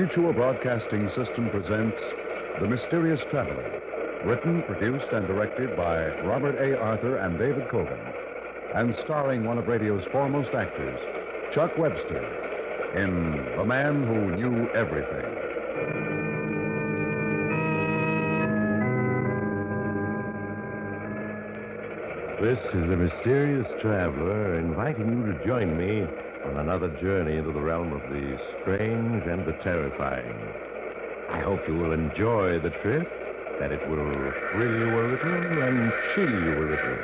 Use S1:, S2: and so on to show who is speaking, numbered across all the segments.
S1: Mutual Broadcasting System presents The Mysterious Traveler, written, produced, and directed by Robert A. Arthur and David Cogan, and starring one of radio's foremost actors, Chuck Webster, in The Man Who Knew Everything.
S2: This is the Mysterious Traveler inviting you to join me on another journey into the realm of the strange and the terrifying. I hope you will enjoy the trip, that it will thrill you a little and chill you a little.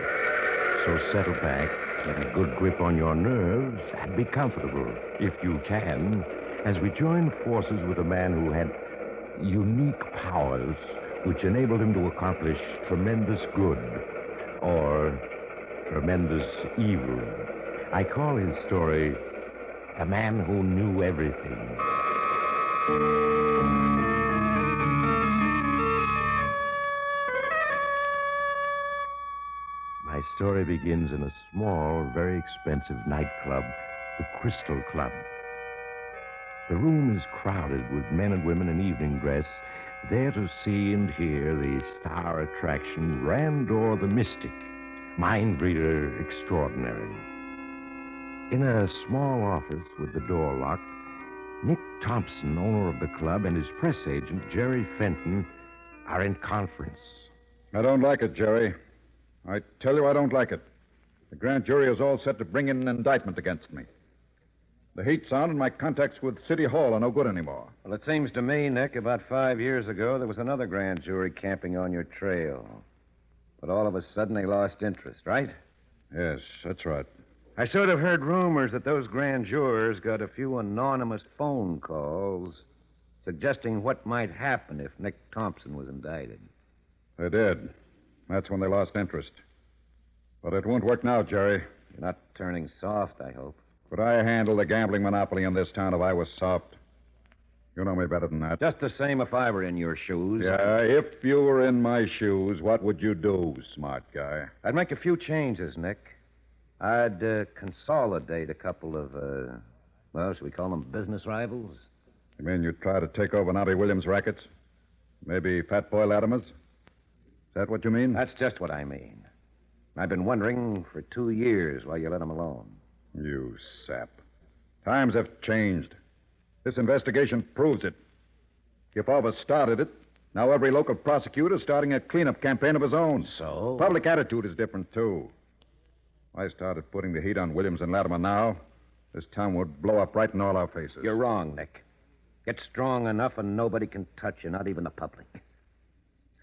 S2: So settle back, get a good grip on your nerves, and be comfortable, if you can, as we join forces with a man who had unique powers which enabled him to accomplish tremendous good or tremendous evil. I call his story The Man Who Knew Everything. My story begins in a small, very expensive nightclub, the Crystal Club. The room is crowded with men and women in evening dress, there to see and hear the star attraction, Randor the Mystic, mind reader extraordinary. In a small office with the door locked, Nick Thompson, owner of the club, and his press agent, Jerry Fenton, are in conference.
S3: I don't like it, Jerry. I tell you I don't like it. The grand jury is all set to bring in an indictment against me. The heat's on, and my contacts with City Hall are no good anymore.
S4: Well, it seems to me, Nick, about 5 years ago, there was another grand jury camping on your trail. But all of a sudden, they lost interest, right?
S3: Yes, that's right.
S4: I sort of heard rumors that those grand jurors got a few anonymous phone calls suggesting what might happen if Nick Thompson was indicted.
S3: They did. That's when they lost interest. But it won't work now, Jerry.
S4: You're not turning soft, I hope.
S3: Could I handle the gambling monopoly in this town if I was soft? You know me better than that.
S4: Just the same if I were in your shoes.
S3: Yeah, if you were in my shoes, what would you do, smart guy?
S4: I'd make a few changes, Nick. I'd consolidate a couple of, should we call them business rivals?
S3: You mean you'd try to take over Nobby Williams' rackets? Maybe Fat Boy Latimer's? Is that what you mean?
S4: That's just what I mean. I've been wondering for 2 years why you let them alone.
S3: You sap. Times have changed. This investigation proves it. Kefauver started it. Now every local prosecutor is starting a cleanup campaign of his own.
S4: So?
S3: Public attitude is different, too. If I started putting the heat on Williams and Latimer now, this town would blow up right in all our faces.
S4: You're wrong, Nick. Get strong enough and nobody can touch you, not even the public.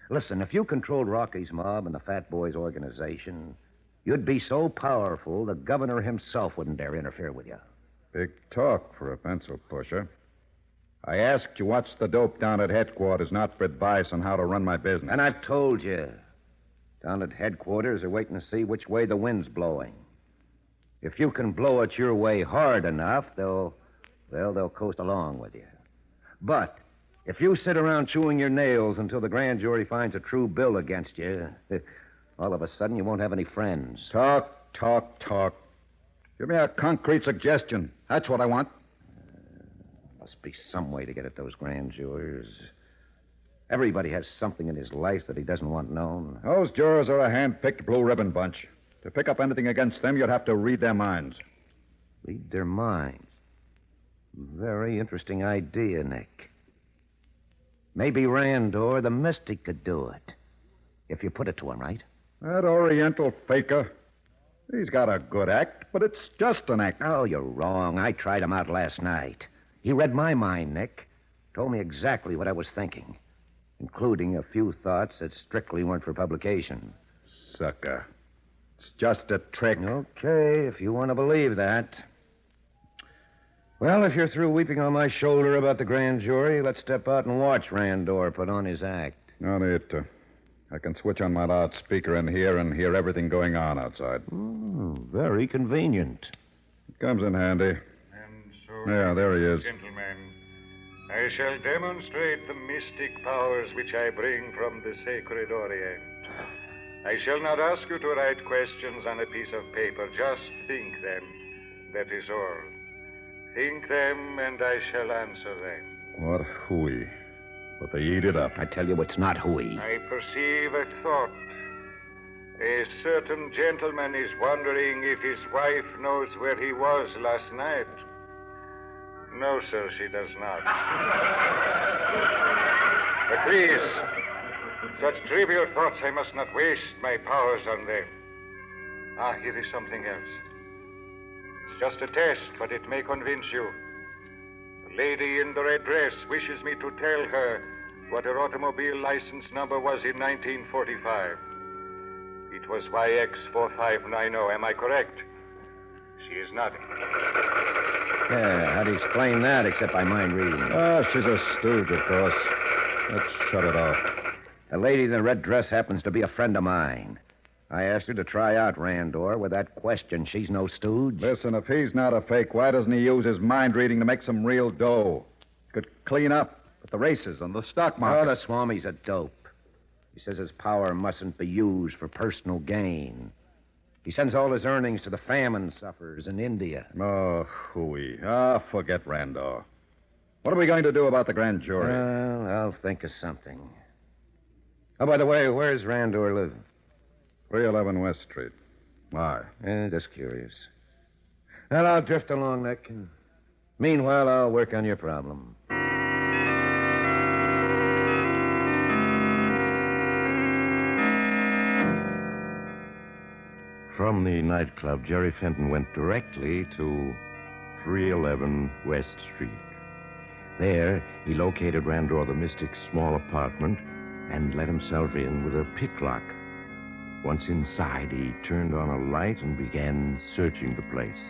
S4: Listen, if you controlled Rocky's mob and the Fat Boys organization, you'd be so powerful the governor himself wouldn't dare interfere with you.
S3: Big talk for a pencil pusher. I asked you what's the dope down at headquarters, not for advice on how to run my business.
S4: And I've told you. Down at headquarters, they're waiting to see which way the wind's blowing. If you can blow it your way hard enough, they'll coast along with you. But if you sit around chewing your nails until the grand jury finds a true bill against you, all of a sudden you won't have any friends.
S3: Talk. Give me a concrete suggestion. That's what I want.
S4: Must be some way to get at those grand jurors. Everybody has something in his life that he doesn't want known.
S3: Those jurors are a hand-picked blue ribbon bunch. To pick up anything against them, you'd have to read their minds.
S4: Read their minds? Very interesting idea, Nick. Maybe Randor, the Mystic, could do it. If you put it to him, right?
S3: That Oriental faker. He's got a good act, but it's just an act.
S4: Oh, you're wrong. I tried him out last night. He read my mind, Nick. Told me exactly what I was thinking, including a few thoughts that strictly weren't for publication.
S3: Sucker. It's just a trick.
S4: Okay, if you want to believe that. Well, if you're through weeping on my shoulder about the grand jury, let's step out and watch Randor put on his act.
S3: No need to. I can switch on my loudspeaker in here and hear everything going on outside.
S4: Very convenient.
S3: It comes in handy.
S5: And so,
S3: Yeah, there he is.
S5: Gentlemen, I shall demonstrate the mystic powers which I bring from the sacred Orient. I shall not ask you to write questions on a piece of paper. Just think them. That is all. Think them, and I shall answer them.
S3: What hooey. But they eat it up.
S4: I tell you, it's not hooey.
S5: I perceive a thought. A certain gentleman is wondering if his wife knows where he was last night. No, sir, she does not. But please, such trivial thoughts, I must not waste my powers on them. Ah, here is something else. It's just a test, but it may convince you. The lady in the red dress wishes me to tell her what her automobile license number was in 1945. It was YX4590. Am I correct? She is nodding.
S4: Yeah, how do you explain that except by mind reading?
S3: She's a stooge, of course. Let's shut it off.
S4: The lady in the red dress happens to be a friend of mine. I asked her to try out Randor with that question. She's no stooge.
S3: Listen, if he's not a fake, why doesn't he use his mind reading to make some real dough? Could clean up at the races and the stock
S4: Oh,
S3: market.
S4: the Swami's a dope. He says his power mustn't be used for personal gain. He sends all his earnings to the famine sufferers in India.
S3: Oh, hooey. Forget Randor. What are we going to do about the grand jury?
S4: Well, I'll think of something. Oh, by the way, where's Randor live?
S3: 311 West Street. Why?
S4: Just curious. Well, I'll drift along, Nick. And meanwhile, I'll work on your problem.
S2: From the nightclub, Jerry Fenton went directly to 311 West Street. There, he located Randor the Mystic's small apartment and let himself in with a pick lock. Once inside, he turned on a light and began searching the place.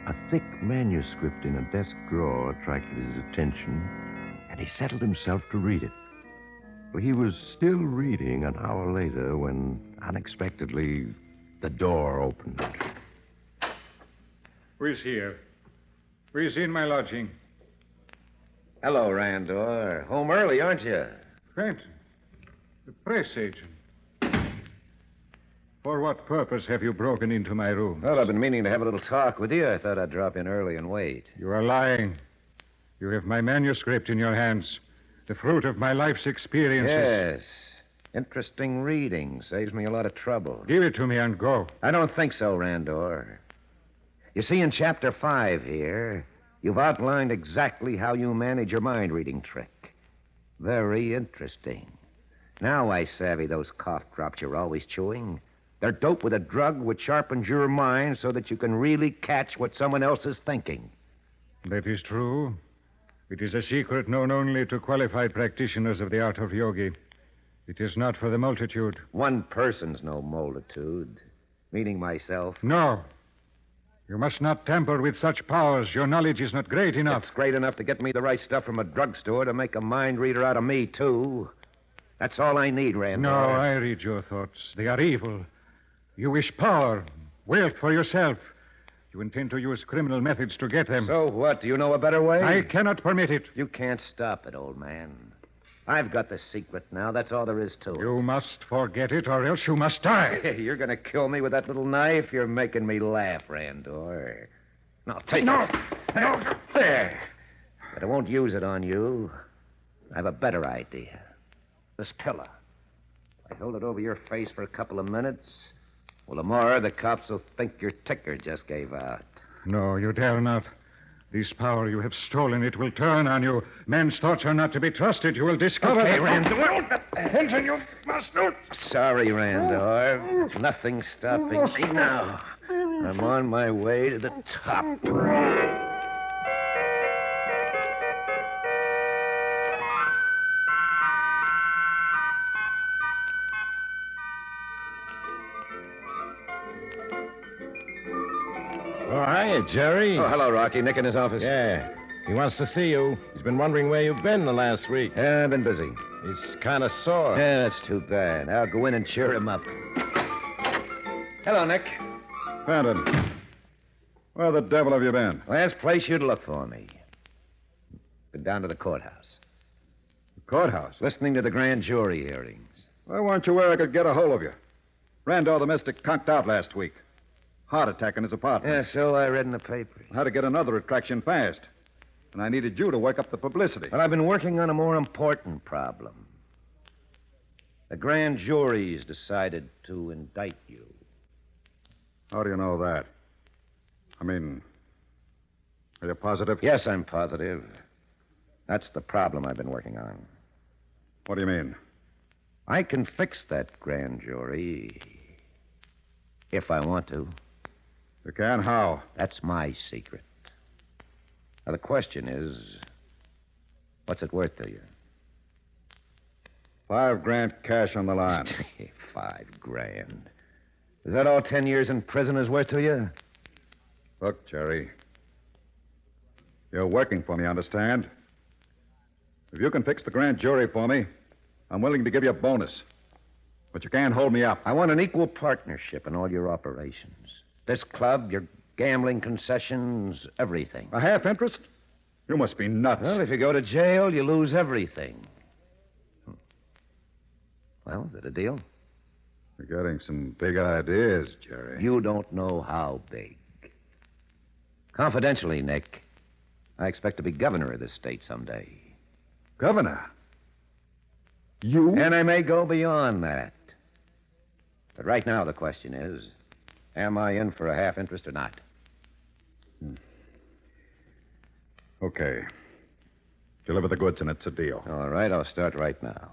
S2: A thick manuscript in a desk drawer attracted his attention, and he settled himself to read it. Well, he was still reading an hour later when, unexpectedly, the door opened.
S5: Who is here? Who is in my lodging?
S4: Hello, Randor. Home early, aren't you?
S5: Fenton, the press agent. For what purpose have you broken into my room?
S4: Well, I've been meaning to have a little talk with you. I thought I'd drop in early and wait.
S5: You are lying. You have my manuscript in your hands, the fruit of my life's experiences.
S4: Yes. Interesting reading. Saves me a lot of trouble.
S5: Give it to me and go.
S4: I don't think so, Randor. You see, in Chapter 5 here, you've outlined exactly how you manage your mind-reading trick. Very interesting. Now I savvy those cough drops you're always chewing. They're doped with a drug which sharpens your mind so that you can really catch what someone else is thinking.
S5: That is true. It is a secret known only to qualified practitioners of the art of yogi. It is not for the multitude.
S4: One person's no multitude, meaning myself.
S5: No. You must not tamper with such powers. Your knowledge is not great enough.
S4: It's great enough to get me the right stuff from a drugstore to make a mind reader out of me, too. That's all I need, Randor.
S5: No, I read your thoughts. They are evil. You wish power, wealth for yourself. You intend to use criminal methods to get them.
S4: So what? Do you know a better way?
S5: I cannot permit it.
S4: You can't stop it, old man. I've got the secret now. That's all there is to it.
S5: You must forget it, or else you must die.
S4: You're going to kill me with that little knife? You're making me laugh, Randor. Now, take
S5: No.
S4: it. No. There. But I won't use it on you. I have a better idea. This pillow. I hold it over your face for a couple of minutes. Well, tomorrow the cops will think your ticker just gave out.
S5: No, you dare not. This power you have stolen, it will turn on you. Men's thoughts are not to be trusted. You will discover...
S4: Okay, Randor.
S5: Attention, you must not.
S4: Sorry, Randor. Nothing's stopping me now. I'm on my way to the top.
S2: Oh, hiya, Jerry.
S4: Oh, hello, Rocky. Nick in his office.
S2: Yeah. He wants to see you. He's been wondering where you've been the last week.
S4: Yeah, I've been busy.
S2: He's kind of sore.
S4: Yeah, that's too bad. I'll go in and cheer him up. Hello, Nick.
S3: Fenton. Where the devil have you been?
S4: Last place you'd look for me. Been down to the courthouse.
S3: The courthouse.
S4: Listening to the grand jury hearings.
S3: Why weren't you where I could get a hold of you? Randor the Mystic conked out last week. Heart attack in his apartment.
S4: Yeah, so I read in the papers.
S3: I had to get another attraction fast. And I needed you to work up the publicity.
S4: But I've been working on a more important problem. The grand jury's decided to indict you.
S3: How do you know that? I mean, are you positive?
S4: Yes, I'm positive. That's the problem I've been working on.
S3: What do you mean?
S4: I can fix that grand jury if I want to.
S3: You can? How?
S4: That's my secret. Now, the question is, what's it worth to you?
S3: $5,000 cash on the line.
S4: $5,000. Is that all 10 years in prison is worth to you?
S3: Look, Jerry. You're working for me, understand? If you can fix the grand jury for me, I'm willing to give you a bonus. But you can't hold me up.
S4: I want an equal partnership in all your operations. This club, your gambling concessions, everything.
S3: A half interest? You must be nuts.
S4: Well, if you go to jail, you lose everything. Well, is it a deal?
S3: You're getting some big ideas, Jerry.
S4: You don't know how big. Confidentially, Nick, I expect to be governor of this state someday.
S3: Governor? You?
S4: And I may go beyond that. But right now, the question is, am I in for a half interest or not?
S3: Okay. Deliver the goods and it's a deal.
S4: All right, I'll start right now.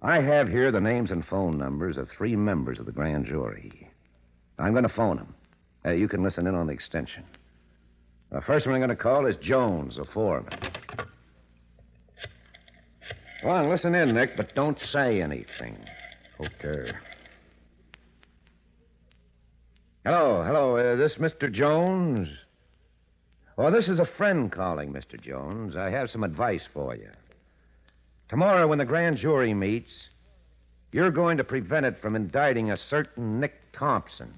S4: I have here the names and phone numbers of 3 members of the grand jury. I'm going to phone them. You can listen in on the extension. The first one I'm going to call is Jones, the foreman. Go on, listen in, Nick, but don't say anything.
S3: Okay.
S4: Hello, is this Mr. Jones? Oh, this is a friend calling, Mr. Jones. I have some advice for you. Tomorrow, when the grand jury meets, you're going to prevent it from indicting a certain Nick Thompson.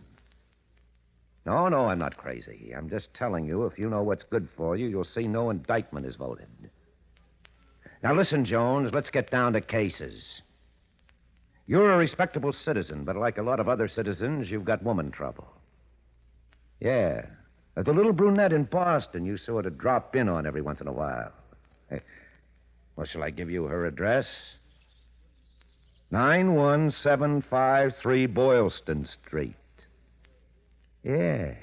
S4: No, I'm not crazy. I'm just telling you, if you know what's good for you, you'll see no indictment is voted. Now, listen, Jones, let's get down to cases. You're a respectable citizen, but like a lot of other citizens, you've got woman trouble. Yeah. There's a little brunette in Boston you sort of drop in on every once in a while. Well, shall I give you her address? 91753 Boylston Street. Yeah.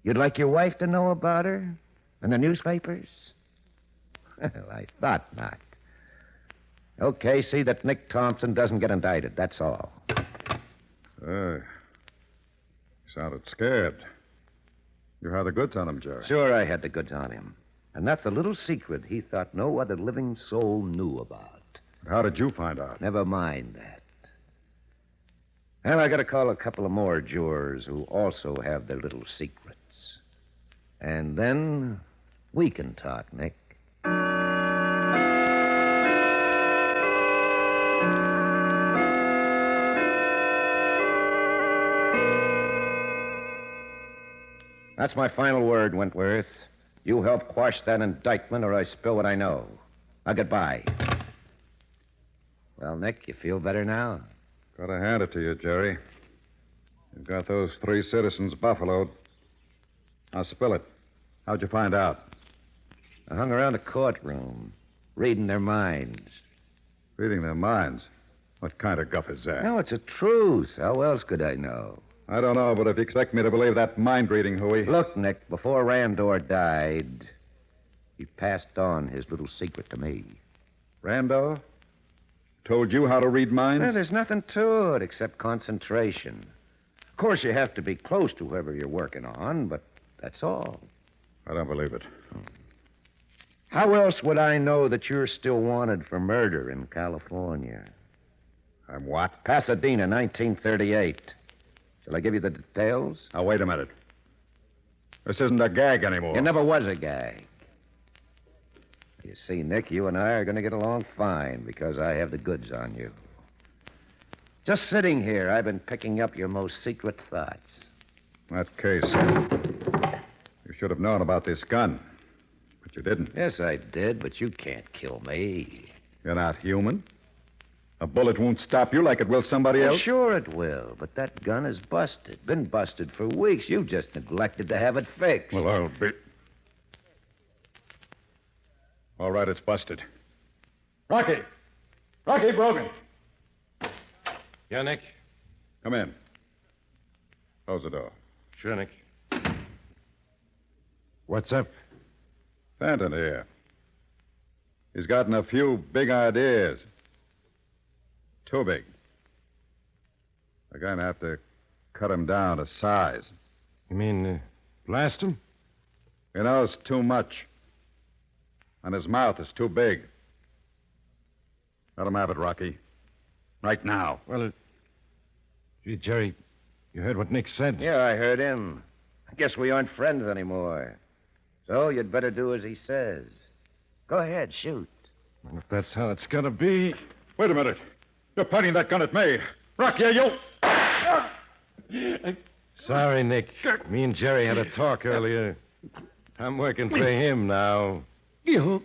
S4: You'd like your wife to know about her? In the newspapers? Well, I thought not. Okay, see that Nick Thompson doesn't get indicted, that's all.
S3: You sounded scared. You had the goods on him, Jerry.
S4: Sure, I had the goods on him. And that's the little secret he thought no other living soul knew about.
S3: How did you find out?
S4: Never mind that. And I got to call a couple of more jurors who also have their little secrets. And then we can talk, Nick. That's my final word, Wentworth. You help quash that indictment or I spill what I know. Now, goodbye. Well, Nick, you feel better now?
S3: Gotta hand it to you, Jerry. You've got those 3 citizens buffaloed. Now, spill it. How'd you find out?
S4: I hung around the courtroom, reading their minds.
S3: Reading their minds? What kind of guff is that?
S4: No, it's the truth. How else could I know?
S3: I don't know, but if you expect me to believe that mind-reading, Huey...
S4: Look, Nick, before Randor died, he passed on his little secret to me.
S3: Randor? Told you how to read minds?
S4: Well, there's nothing to it except concentration. Of course, you have to be close to whoever you're working on, but that's all.
S3: I don't believe it.
S4: How else would I know that you're still wanted for murder in California?
S3: I'm what?
S4: Pasadena, 1938. Shall I give you the details?
S3: Now, wait a minute. This isn't a gag anymore.
S4: It never was a gag. You see, Nick, you and I are going to get along fine because I have the goods on you. Just sitting here, I've been picking up your most secret thoughts.
S3: In that case, you should have known about this gun. But you didn't.
S4: Yes, I did, but you can't kill me.
S3: You're not human. A bullet won't stop you like it will somebody
S4: Well,
S3: else.
S4: sure it will, but that gun is busted. Been busted for weeks. You just neglected to have it fixed.
S3: Well, I'll be... All right, it's busted. Rocky! Rocky Brogan!
S2: Yeah, Nick?
S3: Come in. Close the door.
S2: Sure, Nick. What's up?
S3: Fenton here. He's gotten a few big ideas. Too big. We're going to have to cut him down to size.
S2: You mean blast him?
S3: He knows too much. And his mouth is too big. Let him have it, Rocky. Right now.
S2: Well, gee, Jerry, you heard what Nick said.
S4: Yeah, I heard him. I guess we aren't friends anymore. So you'd better do as he says. Go ahead, shoot.
S2: Well, if that's how it's gonna be.
S3: Wait a minute. You're pointing that gun at me. Rocky, you...
S2: Sorry, Nick. Me and Jerry had a talk earlier. I'm working for him now.
S4: You.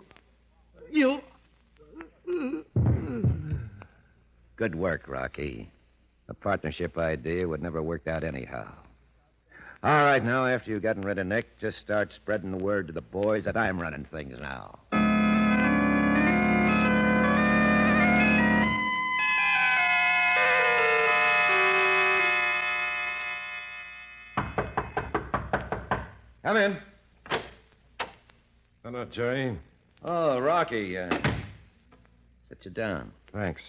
S4: Good work, Rocky. A partnership idea would never worked out anyhow. All right, now, after you've gotten rid of Nick, just start spreading the word to the boys that I'm running things now. Come in.
S2: Hello, Jerry.
S4: Oh, Rocky, sit you down.
S2: Thanks.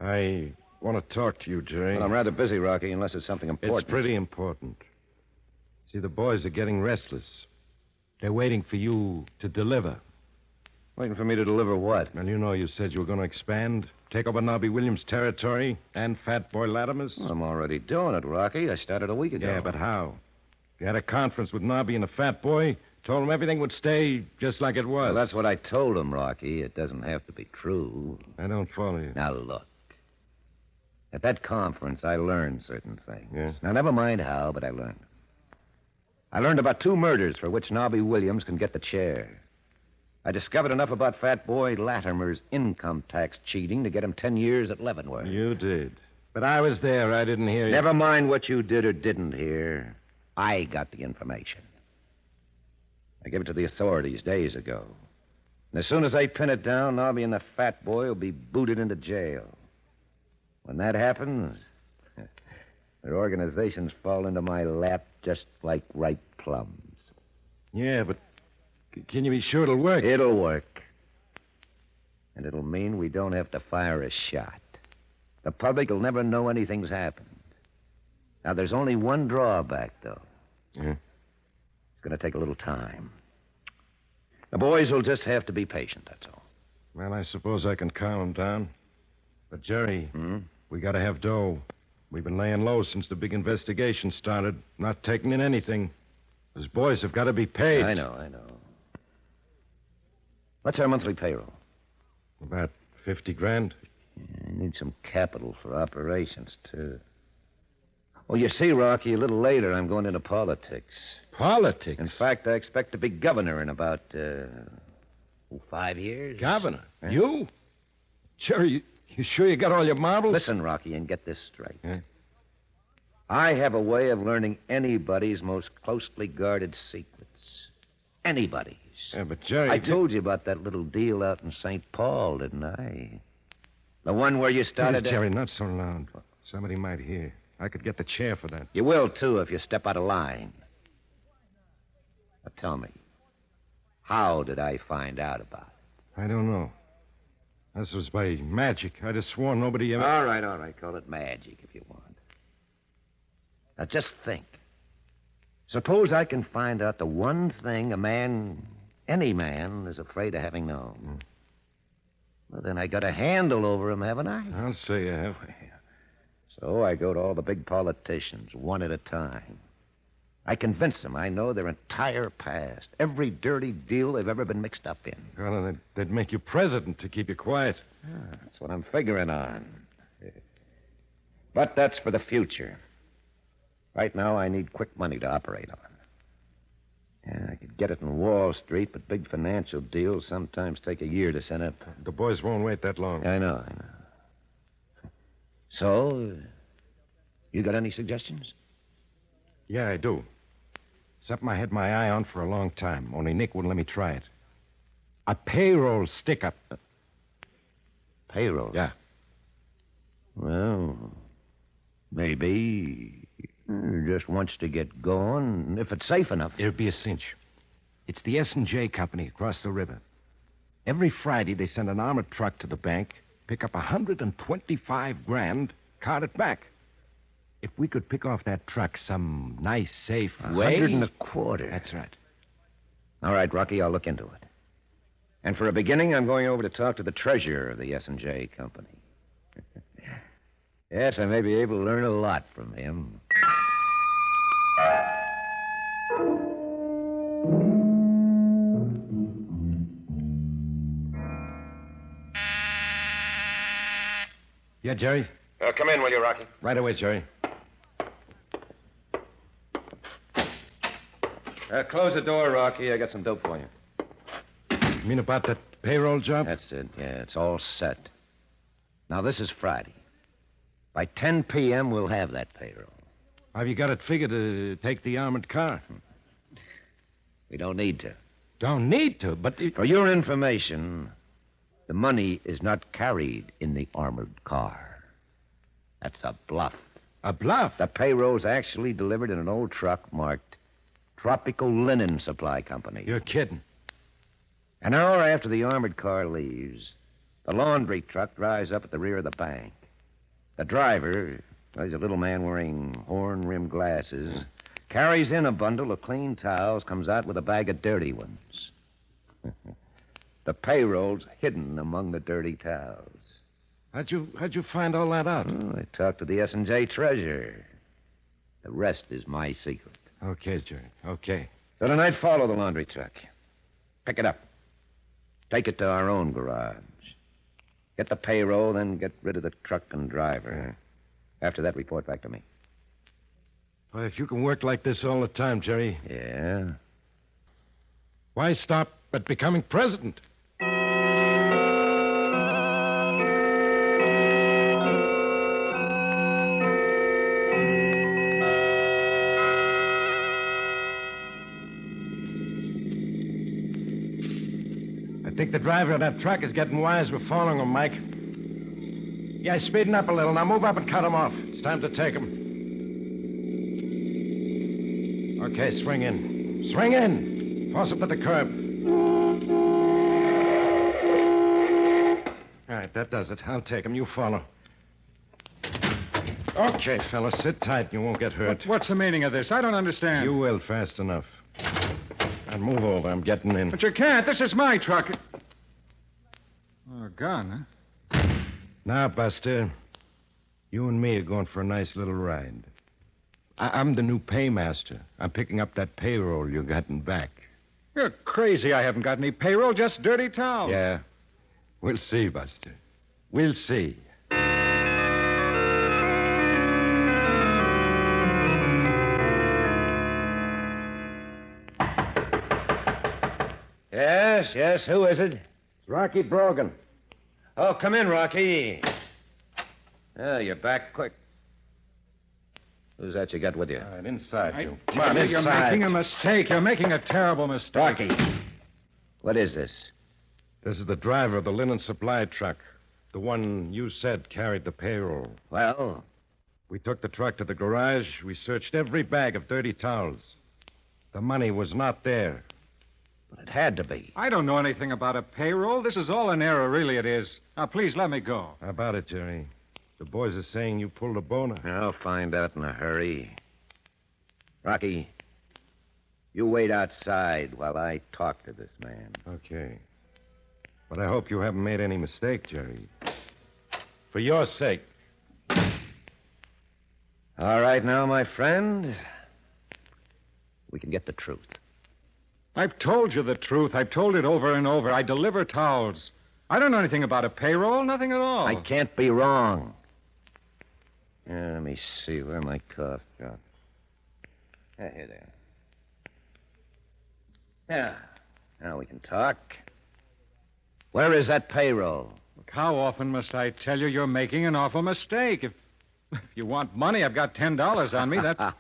S2: I want to talk to you, Jerry.
S4: Well, I'm rather busy, Rocky, unless it's something important.
S2: It's pretty important. See, the boys are getting restless. They're waiting for you to deliver.
S4: Waiting for me to deliver what?
S2: Well, you know you said you were going to expand, take over Nobby Williams' territory and Fat Boy Latimer's.
S4: Well, I'm already doing it, Rocky. I started a week ago.
S2: Yeah, but how? You had a conference with Nobby and the Fat Boy, told him everything would stay just like it was.
S4: Well, that's what I told him, Rocky. It doesn't have to be true.
S2: I don't follow you.
S4: Now, look. At that conference, I learned certain things.
S2: Yes?
S4: Now, never mind how, but I learned. I learned about 2 murders for which Nobby Williams can get the chair. I discovered enough about Fat Boy Latimer's income tax cheating to get him 10 years at Leavenworth.
S2: You did. But I was there. I didn't hear you.
S4: Never mind what you did or didn't hear. I got the information. I gave it to the authorities days ago. And as soon as they pin it down, Nobby and the Fat Boy will be booted into jail. When that happens, their organizations fall into my lap just like ripe plums.
S2: Yeah, but can you be sure it'll work?
S4: It'll work. And it'll mean we don't have to fire a shot. The public will never know anything's happened. Now, there's only one drawback, though.
S2: Yeah?
S4: It's going to take a little time. The boys will just have to be patient, that's all.
S2: Well, I suppose I can calm them down. But, Jerry, we got to have dough. We've been laying low since the big investigation started, not taking in anything. Those boys have got to be paid.
S4: I know. What's our monthly payroll?
S2: About 50 grand.
S4: I need some capital for operations, too. Well, you see, Rocky, a little later I'm going into politics.
S2: Politics?
S4: In fact, I expect to be governor in about 5 years.
S2: Governor? You? Jerry, you sure you got all your marbles?
S4: Listen, Rocky, and get this straight.
S2: Yeah?
S4: I have a way of learning anybody's most closely guarded secrets. Anybody's.
S2: Yeah, but Jerry...
S4: I told you about that little deal out in St. Paul, didn't I? The one where you started...
S2: Please, Jerry, not so loud. Somebody might hear. I could get the chair for that.
S4: You will, too, if you step out of line. Now, tell me, how did I find out about it?
S2: I don't know. This was by magic. I'd have sworn nobody ever...
S4: All right. Call it magic if you want. Now, just think. Suppose I can find out the one thing any man, is afraid of having known. Well, then I got a handle over him, haven't I?
S2: I'll say you have.
S4: So I go to all the big politicians, one at a time. I convince them I know their entire past, every dirty deal they've ever been mixed up in.
S2: Well, they'd make you president to keep you quiet.
S4: That's what I'm figuring on. But that's for the future. Right now, I need quick money to operate on. Yeah, I could get it in Wall Street, but big financial deals sometimes take a year to set up.
S2: The boys won't wait that long.
S4: I know. So, you got any suggestions?
S2: Yeah, I do. Something I had my eye on for a long time, only Nick wouldn't let me try it. A payroll stick-up.
S4: Payroll?
S2: Yeah.
S4: Well, maybe he just wants to get going, if it's safe enough.
S2: It'd be a cinch. It's the S&J Company across the river. Every Friday, they send an armored truck to the bank, pick up $125,000, cart it back. If we could pick off that truck some nice, safe way...
S4: $125,000.
S2: That's right.
S4: All right, Rocky, I'll look into it. And for a beginning, I'm going over to talk to the treasurer of the S&J Company. Yes, I may be able to learn a lot from him.
S2: Yeah, Jerry?
S4: Come in, will you, Rocky?
S2: Right away, Jerry.
S4: Close the door, Rocky. I got some dope for you.
S2: You mean about that payroll job?
S4: That's it. Yeah, it's all set. Now, this is Friday. By 10 p.m., we'll have that payroll.
S2: Have you got it figured to take the armored car?
S4: We don't need to.
S2: Don't need to, but...
S4: For your information, the money is not carried in the armored car. That's a bluff.
S2: A bluff?
S4: The payroll's actually delivered in an old truck marked Tropical Linen Supply Company.
S2: You're kidding.
S4: An hour after the armored car leaves, the laundry truck drives up at the rear of the bank. The driver, he's a little man wearing horn-rimmed glasses, carries in a bundle of clean towels, comes out with a bag of dirty ones. The payroll's hidden among the dirty towels.
S2: How'd you find all that out?
S4: Oh, I talked to the S&J treasurer. The rest is my secret.
S2: Okay, Jerry. Okay.
S4: So tonight, follow the laundry truck. Pick it up. Take it to our own garage. Get the payroll, then get rid of the truck and driver. After that, report back to me.
S2: Well, if you can work like this all the time, Jerry,
S4: Yeah?
S2: why stop at becoming president? I think the driver of that truck is getting wise. We're following him, Mike. Yeah, he's speeding up a little. Now move up and cut him off. It's time to take him. Okay, swing in. Swing in. Force him to the curb. All right, that does it. I'll take him. You follow. Okay, fellas, sit tight. You won't get hurt.
S5: What's the meaning of this? I don't understand.
S2: You will fast enough. Now move over. I'm getting in.
S5: But you can't. This is my truck. Oh, a gun, huh?
S2: Now, Buster, you and me are going for a nice little ride. I'm the new paymaster. I'm picking up that payroll you gotten back.
S5: You're crazy. I haven't got any payroll, just dirty towels.
S2: Yeah. We'll see, Buster. We'll see.
S4: Yes, who is it?
S2: It's Rocky Brogan.
S4: Oh, come in, Rocky. Oh, you're back quick. Who's that you got with you?
S2: All right, inside, you. Come
S5: Tell
S2: on,
S5: you, you're
S2: inside.
S5: making a mistake. You're making a terrible mistake.
S4: Rocky. What is this?
S2: This is the driver of the linen supply truck. The one you said carried the payroll.
S4: Well,
S2: We took the truck to the garage. We searched every bag of dirty towels. The money was not there.
S4: but it had to be.
S5: I don't know anything about a payroll. This is all an error, really it is. Now, please let me go.
S2: How about it, Jerry? The boys are saying you pulled a boner.
S4: I'll find out in a hurry. Rocky, you wait outside while I talk to this man.
S2: Okay. But I hope you haven't made any mistake, Jerry. For your sake.
S4: All right now, my friend. We can get the truth.
S5: I've told you the truth. I've told it over and over. I deliver towels. I don't know anything about a payroll, nothing at all.
S4: I can't be wrong. Yeah, let me see where my cough dropped. Here they are. Yeah. Now we can talk. Where is that payroll?
S6: Look, how often must I tell you you're making an awful mistake? If you want money, I've got $10 on me. That's...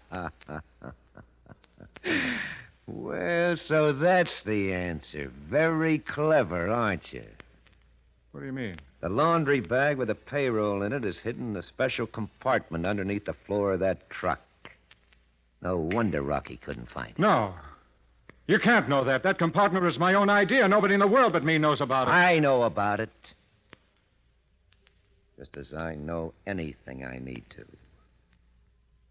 S4: Well, so that's the answer. Very clever, aren't you?
S6: What do you mean?
S4: The laundry bag with the payroll in it is hidden in a special compartment underneath the floor of that truck. No wonder Rocky couldn't find it.
S6: No. You can't know that. That compartment was my own idea. Nobody in the world but me knows about it.
S4: I know about it. Just as I know anything I need to.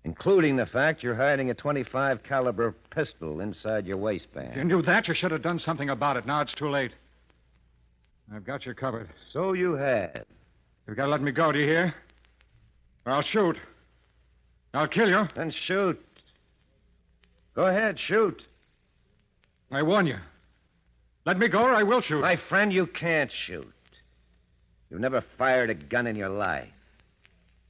S4: Including the fact you're hiding a .25 caliber pistol inside your waistband.
S6: If you knew that, you should have done something about it. Now it's too late. I've got you covered.
S4: So you have.
S6: You've got to let me go, do you hear? Or I'll shoot. I'll kill you.
S4: Then shoot. Go ahead, shoot.
S6: I warn you. Let me go or I will shoot.
S4: My friend, you can't shoot. You've never fired a gun in your life.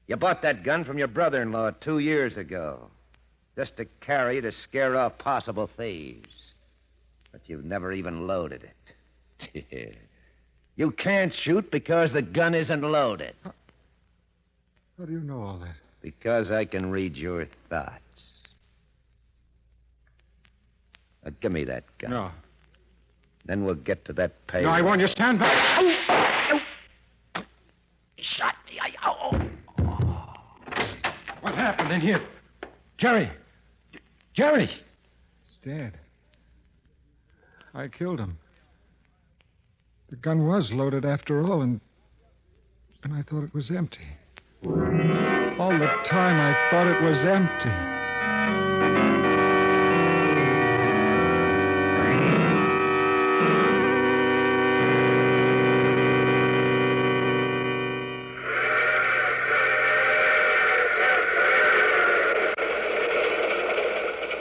S4: You bought that gun from your brother-in-law 2 years ago. Just to carry to scare off possible thieves. But you've never even loaded it. You can't shoot because the gun isn't loaded.
S6: How do you know all that?
S4: Because I can read your thoughts. Now, give me that gun.
S6: No.
S4: Then we'll get to that pay.
S6: No, I warn you, stand back.
S4: He shot me.
S6: What happened in here? Jerry! Jerry! He's dead. I killed him. The gun was loaded after all, and I thought it was empty. All the time I thought it was empty.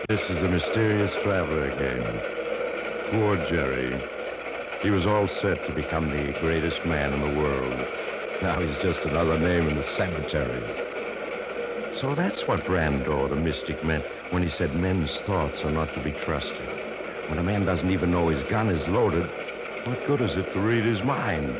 S2: This is the mysterious traveler again. Poor Jerry. He was all set to become the greatest man in the world. Now he's just another name in the cemetery. So that's what Brando, the mystic, meant when he said men's thoughts are not to be trusted. When a man doesn't even know his gun is loaded, what good is it to read his mind?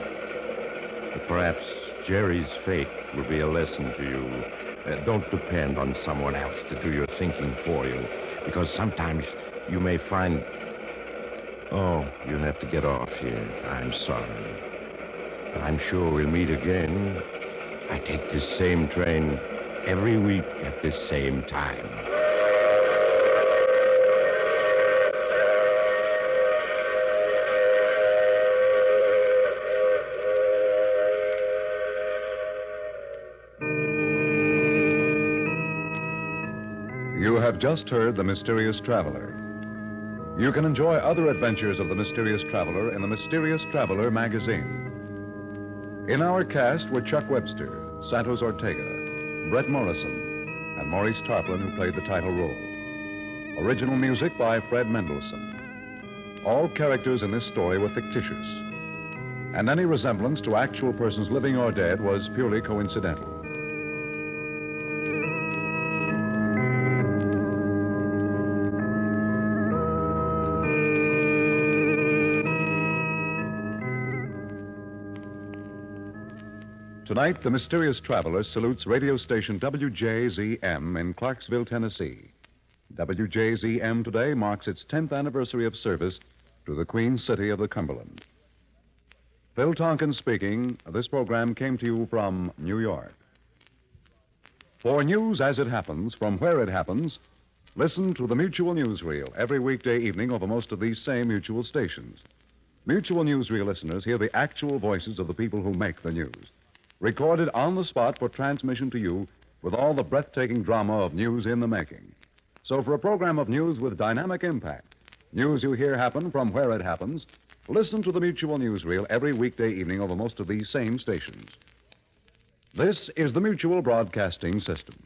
S2: But perhaps Jerry's fate will be a lesson to you. Don't depend on someone else to do your thinking for you, because sometimes you may find... Oh, you have to get off here. I'm sorry. But I'm sure we'll meet again. I take this same train every week at this same time.
S1: You have just heard The Mysterious Traveler. You can enjoy other adventures of The Mysterious Traveler in the Mysterious Traveler magazine. In our cast were Chuck Webster, Santos Ortega, Brett Morrison, and Maurice Tarplin, who played the title role. Original music by Fred Mendelssohn. All characters in this story were fictitious, and any resemblance to actual persons living or dead was purely coincidental. Tonight, The Mysterious Traveler salutes radio station WJZM in Clarksville, Tennessee. WJZM today marks its 10th anniversary of service to the Queen City of the Cumberland. Phil Tonkin speaking. This program came to you from New York. For news as it happens, from where it happens, listen to the Mutual Newsreel every weekday evening over most of these same Mutual stations. Mutual Newsreel listeners hear the actual voices of the people who make the news, recorded on the spot for transmission to you with all the breathtaking drama of news in the making. So for a program of news with dynamic impact, news you hear happen from where it happens, listen to the Mutual Newsreel every weekday evening over most of these same stations. This is the Mutual Broadcasting System.